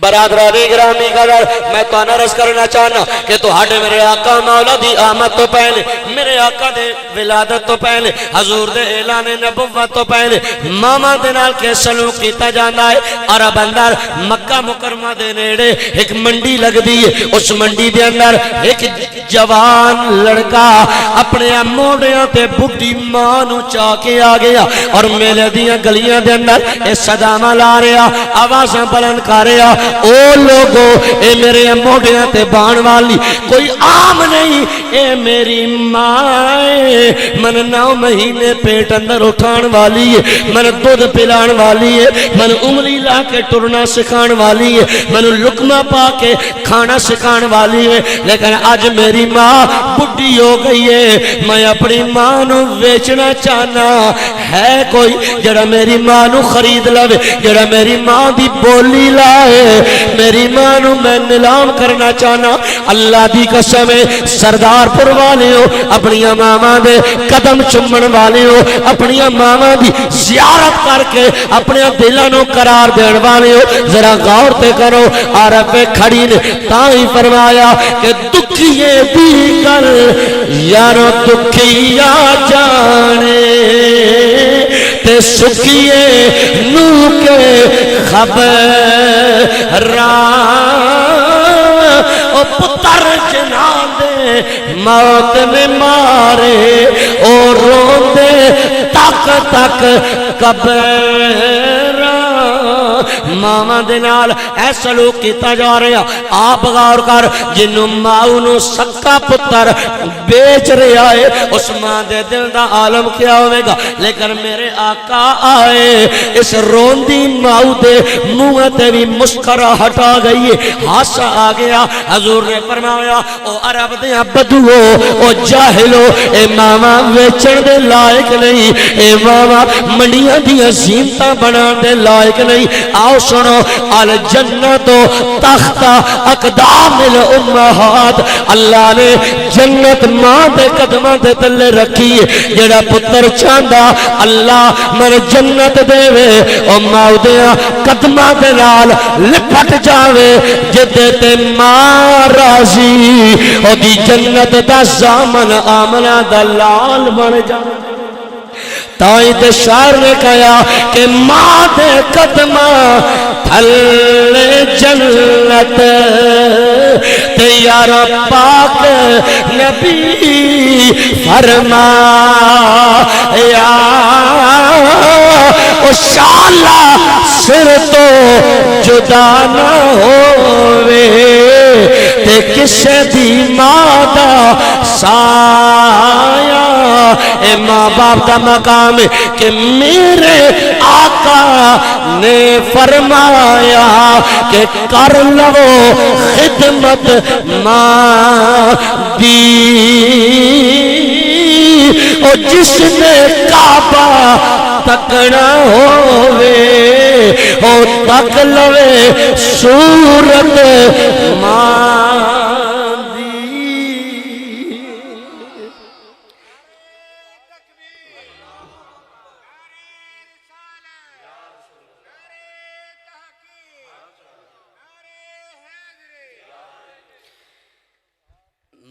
برادرانی گرامی قدر میں تو عرض کرنا چاہنا کہ تو ہٹے میرے آقا مولا دی آمد تو پہلے، میرے آقا دے ولادت تو پہلے، حضور دے اعلان نبوت تو پہلے ماما دے نال کے سلوک کیتا جانا ہے۔ عرب اندر مکہ مکرمہ دے نیڑے ایک منڈی لگ دی ہے، اس منڈی دے اندر ایک جوان لڑکا اپنے موڑیاں تے بڑھی ماں نو چاہ کے آ گیا اور میلے دیاں گلیاں دے اندر اے صدامہ لا رہا، آوازاں بلند کر رہا، او لوگو اے میرے موڑیاں تے بان والی کوئی عام نہیں، اے میری ماں من 9 مہینے پیٹ اندر اٹھان والی ہے، من دودھ پلان والی ہے، من انگلی لا کے ٹرنا سکھان والی ہے، من لقمہ پا کے کھانا سکھان والی ہے، لیکن آج میری ماں بڑھی ہو گئی ہے، میں اپنی ماں نو بیچنا چاہنا ہے کوئی جڑا میری ماں نو خرید لوے، جڑا میری ماں دی بولی لائے، میری ماں نو میں نیلام کرنا چاہنا۔ اللہ دی قسم ہے سردار پور والے ہو اپنی ماما دے قدم چمن والے ہو، اپنی ماما دی زیارت کر کے اپنے دلوں نو قرار دین والے ہو، ذرا غور تے کرو۔ عرب کھڑی نے تاں فرمایا کہ دکھیے دی گل یارو دکھیا جانے تے سکھیے نو کے او پتر جنان دے موت نے مارے او روندے تک تک قبر ماما دے نال اے سلوک کیتا جا رہا۔ آپ غور کر جنوں ماں نو سکا پتر بیچ رہا ہے اس ماں دے دل دا عالم کیا ہوئے گا، لیکن میرے آقا آئے اس روندی ماں دے منہ تے بھی مسکراہٹ آ گئی ہے، ہاسا آ گیا۔ حضور نے فرمایا او عرب دے بدو او جاہلو اے ماما ویچن دے لائق نہیں، اے ماما منڈیاں دیاں زینتاں بنان دے لائق نہیں۔ آؤ سنو الجنت تحت اقدام الامہات، اللہ نے جنت ماں دے قدماں دے تلے رکھی ہے، جڑا پتر چاہندا اللہ من جنت دے وے او ماں دیاں قدماں دے نال لپٹ جاوے، جدے تے ماں راضی او دی جنت دا زامن آمنہ دا لال بن جاوے۔ تائیں تے شاعر نے کہا کہ ماں دے قدمہ تھلے جنت تے یار پاک نبی فرمایا او شالا سر تو جدا نہ ہووے تے کسے دی ماں دا سایہ، اے ماں باپ دا مقام ہے کہ میرے آقا نے فرمایا کہ کر لو خدمت ماں دی، او جس نے کعبہ تکنا ہووے او تک لوے صورت ماں دی۔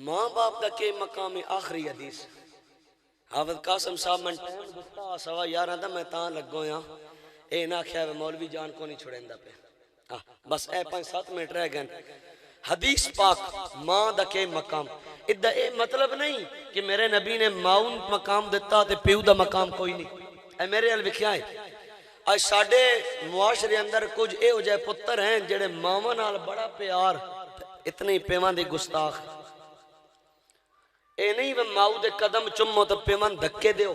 ماں باپ دا کے مقام آخری حدیث حافظ قاسم صاحب من ٹائم دتا 11:15 دا میں تاں لگو یا اے نہ کیا مولوی جان کو نہیں چھڑیندا پہ، بس اے 5-7 منٹ رہ گئے۔ حدیث پاک ماں دا کے مقام ادھا اے مطلب نہیں کہ میرے نبی نے ماؤن مقام دیتا تے پیو دا مقام کوئی نہیں، اے میرے الوکھیا ہے۔ آج ساڑھے معاشرے اندر کچھ اے ہو جائے پتر ہیں جڑے ماما نال بڑا پیار اتنی پیوان دی گستاخ، اے نہیں وہ ماؤ دے قدم چمو تو پیوان دھکے دیو،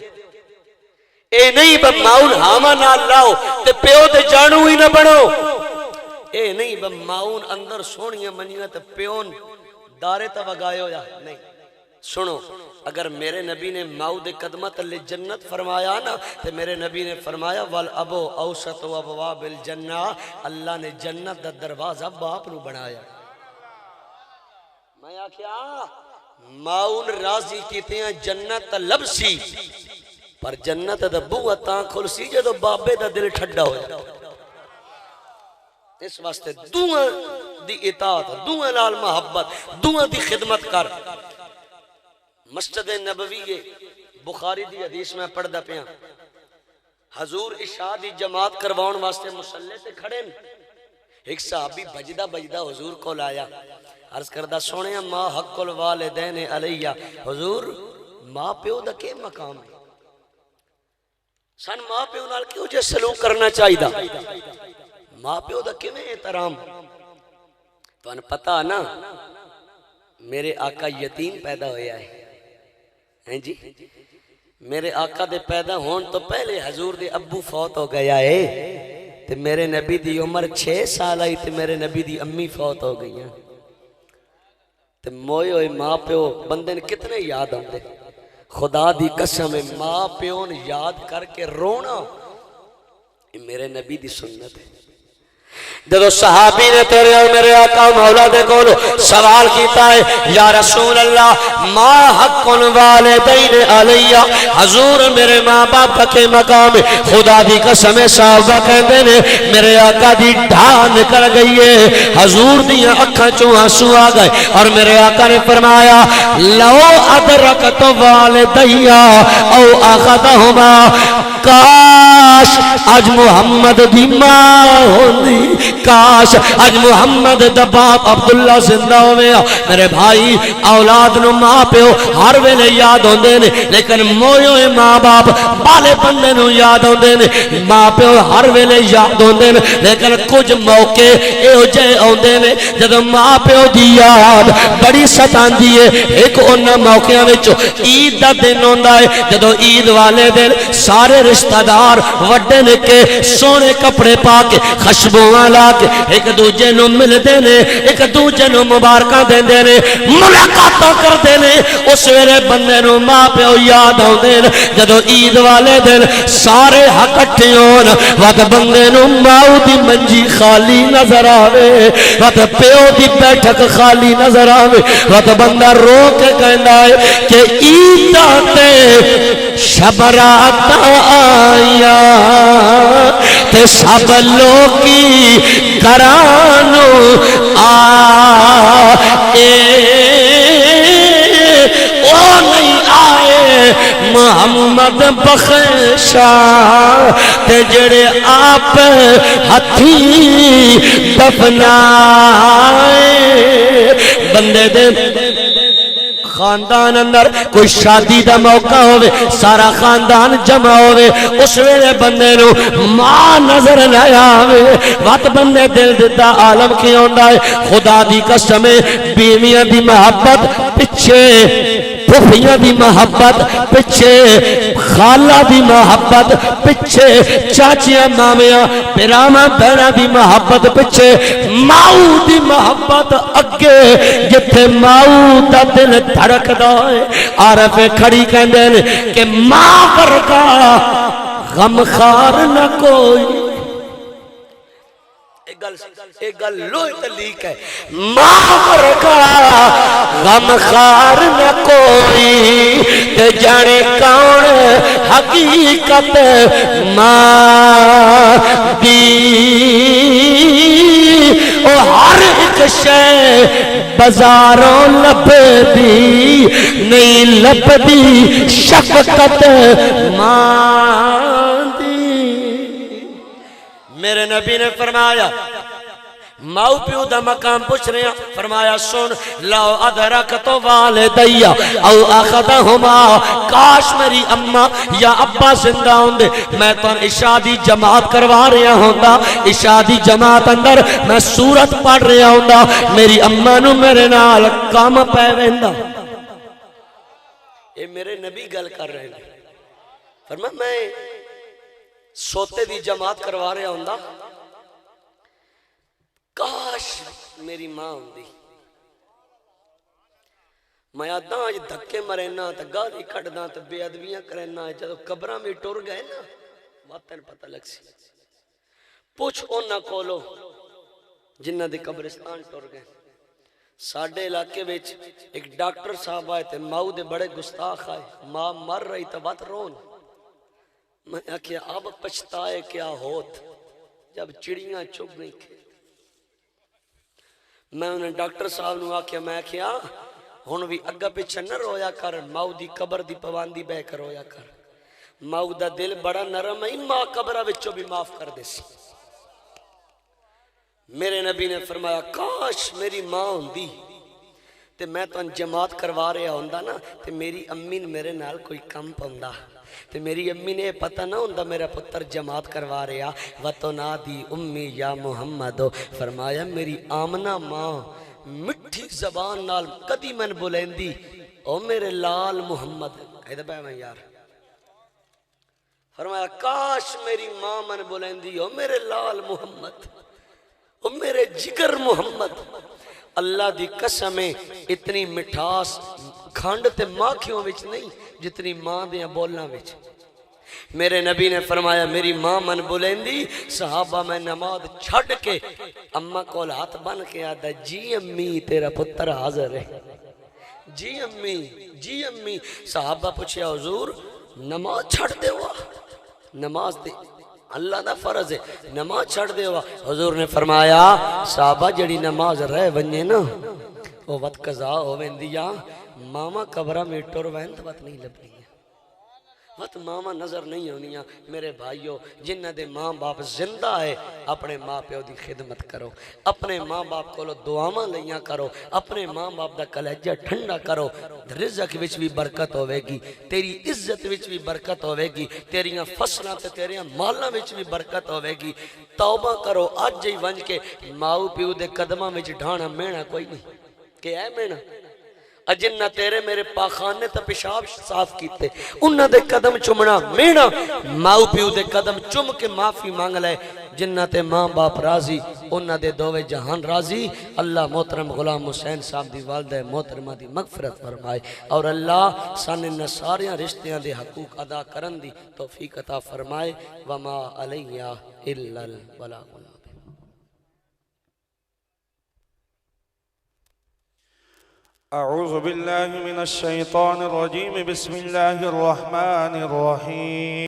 اے نہیں وہ ماؤ ہاما نال لاؤ تے پیو دے جانو ہی نہ بڑھو، اے نہیں وہ ماؤ اندر سونیاں منیاں تے پیون دارے تا وگائے ہو یا نہیں۔ سنو اگر میرے نبی نے ماؤ دے قدمت لے جنت فرمایا نا تے میرے نبی نے فرمایا والابو اوسط و ابواب الجنہ، اللہ نے جنت دا دروازہ باپ نو بنایا۔ میں آکھیا ماؤن راضی کیتے ہیں جنت لبسی پر جنت دا بوہ تاں کھل سی جدو بابے دا دل ٹھڈا ہو جائے۔ اس واسطے دوہاں دی اطاعت، دوہاں نال محبت، دوہاں دی خدمت کر۔ مسجد نبوی بخاری دی حدیث میں پڑھدا پیا، حضور عشاء دی جماعت کرواؤن واسطے مصلی تے کھڑے نے، ایک صحابی بجدہ بجدہ حضور کو لایا، عرض کردہ سونے ما حق الوالدین علیہ، حضور ماں پیو دا کے مقام ہے، سن ماں پیو نال کیوں جے سلوک کرنا چاہی دا، ماں پیو دا کیوں احترام، تو ان پتہ نا میرے آقا یتیم پیدا ہویا ہے، ہیں جی میرے آقا دے پیدا ہون تو پہلے حضور دے ابو فوت ہو گیا ہے، تے میرے نبی دی عمر 6 سال آئی تے میرے نبی دی امی فوت ہو گئی ہیں، تے موئے ہوئے ماں پیو بندے نے کتنے یاد آتے، خدا دی قسم ہے ماں پیو نے یاد کر کے رونا، یہ میرے نبی دی سنت ہے۔ جدو صحابی نے تیرے اور میرے آقا مولا دے کولو سوال کیتا ہے یا رسول اللہ ما حق والدین علیہ، حضور میرے ماں باپ کا کے مقام ہے، خدا دی قسم صحابہ کہتے نے میرے آقا دی ڈھان نکل گئی ہے، حضور دی اکھاں چوں آنسو آ گئے اور میرے آقا نے فرمایا لو ادرکت والدیا او اخذہما، کاش اج محمد دی ماں ہوندی، کاش اج محمد دا باپ عبداللہ زندہ ہوئے، میرے بھائی اولاد نو ماں پیو ہر ویلے یاد ہوندے نے، لیکن موئے ماں باپ بالے بندے نو یاد ہوندے نے، ماں پیو ہر ویلے یاد ہوندے نے، لیکن کچھ موقع ایو جے ہوندے نے جدوں ماں پیو دی یاد بڑی ستاندی ہے۔ ایک انہاں موقعاں وچ عید دا دن ہوندا ہے، جدوں عید والے دن سارے رشتہ دار وڈے نکے سونے کپڑے پا کے خوشبوئاں لا کے ایک دوجے نو ملدے نے، ایک دوجے نو مبارکاں دیندے نے، ملاقاتاں کردے نے، اس ویلے بندے نو ماں پیو یاد آوندے نے۔ جدوں عید والے دن سارے اکٹھے ہون وقت بندے نو ماں دی منجی خالی نظر آوے، وقت پیو دی بیٹھک خالی نظر آوے، وقت بندہ رو کے کہندا ہے کہ عیداں تے شب رات آیا تے سب لوگی کرانو آئے، او نہیں آئے محمد بخشا تے جڑے آپ ہتھی دفنائے، بندے دے خاندان اندر کوئی شادی دا موقع ہوئے سارا خاندان جمع ہوئے، اس ویلے بندے نو ماں نظر نہ آوے، وقت بندے دل دیتا عالم کی ہوندا ہے، خدا دی قسم بیویاں دی محبت پچھے، پھوپھیاں دی محبت پچھے، خالہ دی محبت پچھے، چاچیاں مامیاں پیراما بہناں دی محبت پچھے، ماؤ دی محبت اگے، جتھے ماؤ دا دل دھڑک دائے۔ عارف کھڑی کہندے نے کہ ماں ورگا غمخار نہ کوئی، ایک گل لوئی تلیق ہے، ماں ورگا غمخار نہ کوئی، تے جانے کون حقیقت ماں دی، او ہر ایک شے بازاروں لب دی نہیں لب دی شفقت ماں دی۔ میرے نبی نے فرمایا ماؤ پیو دا مقام پوچھ رہے ہیں، فرمایا سن لو ادرکت والدیا او اخذہما، کاش میری اماں یا ابا زندہ ہوندے میں تو عشاء دی جماعت کروا رہا ہوندا، عشاء دی جماعت اندر میں سورت پڑھ رہا ہوندا، میری اماں نو میرے نال کام پے ویندا۔ اے میرے نبی گل کر رہے ہیں، فرمایا میں سوتے دی جماعت کروا رہا ہوندا، کاش میری ماں ہوندی، میں آدھاں آج دھکے مرینا تا گالی کھڑنا تا بے ادبیاں کرنا، جدو قبراں میں ٹر گئے نا باتیں پتہ لگ سی۔ پوچھ اونا کولو جنہ دی قبرستان ٹر گئے، ساڑھے علاقے ویچ ایک ڈاکٹر صاحب آئے تھے، ماؤ دے بڑے گستاخ آئے، ماں مر رہی تا بات رون، میں کہا اب پچھتائے کیا ہوت جب چڑیاں چگ نہیں کھے، میں انہیں ڈاکٹر صاحب نو آکھیا میں کیا ہن بھی اگا پیچھے نہ رویا کر ماؤ دی قبر دی پابندی بہ کر رویا کر ماؤ دا دل بڑا نرم ہے ماں قبرہ وچوں بھی معاف کر دے سی میرے نبی نے فرمایا کاش میری ماں ہوندی تے میں تو جماعت کروا رہا ہوندا نا تے میری امی نے میرے نال کوئی کم پوندا تے میری امی نے پتہ نہ ہوندا میرا پتر جماعت کروا رہا وَتُنَادِي امی یا محمد فرمایا میری آمنہ ماں مٹھی زبان نال کدی من بولیندی او میرے لال محمد کہہ دے میں یار فرمایا کاش میری ماں من بولیندی او میرے لال محمد او میرے جگر محمد اللہ دی قسمیں اتنی مٹھاس کھانڈ تے ماکھیوں وچ نہیں جتنی ماں دیاں بولنا وچ میرے نبی نے فرمایا میری ماں من بولیندی صحابہ میں نماز چھڑ کے اماں کول ہاتھ بن کے آدھا جی امی تیرا پتر حاضر ہے جی امی صحابہ پوچھیا حضور نماز چھڑ دے ہوا نماز دے اللہ دا فرض ہے نماز چھڑ دے ہوا حضور نے فرمایا صحابہ جڑی نماز رہ ونجے نا وہ وقت قضا ہو ویندیا ماما قبرہ میں ٹر ویند وقت نہیں لبنی ہے وقت ماما نظر نہیں ہونیاں میرے بھائیو جنہ دے ماں باپ زندہ ہے اپنے ماں پیو دی خدمت کرو اپنے ماں باپ کو دعاواں لیاں کرو اپنے ماں باپ دا کلیجہ ٹھنڈا کرو رزق وچ بھی برکت ہوئے گی تیری عزت وچ بھی برکت ہوئے گی تیریاں فصلہ تے تیریاں مالاں وچ بھی برکت ہوئے گی توبہ کرو آج جی ونج کے ماؤ پیو دے قدمہ وچ ڈھانا مینا کوئی نہیں کہ اے مینا جنہ تیرے میرے پاخانے تا پیشاب صاف کیتے انہ دے قدم چمنا مینا ماؤ پیو دے قدم چم کے معافی مانگ لے جنہ تے ماں باپ راضی انہ دے دوے جہان راضی اللہ محترم غلام حسین صاحب دی والدہ محترمہ دی مغفرت فرمائے اور اللہ سانن ساریاں رشتیاں دے حقوق ادا کرن دی توفیق عطا فرمائے وما علیہ الا البلاغ أعوذ بالله من الشيطان الرجيم بسم الله الرحمن الرحيم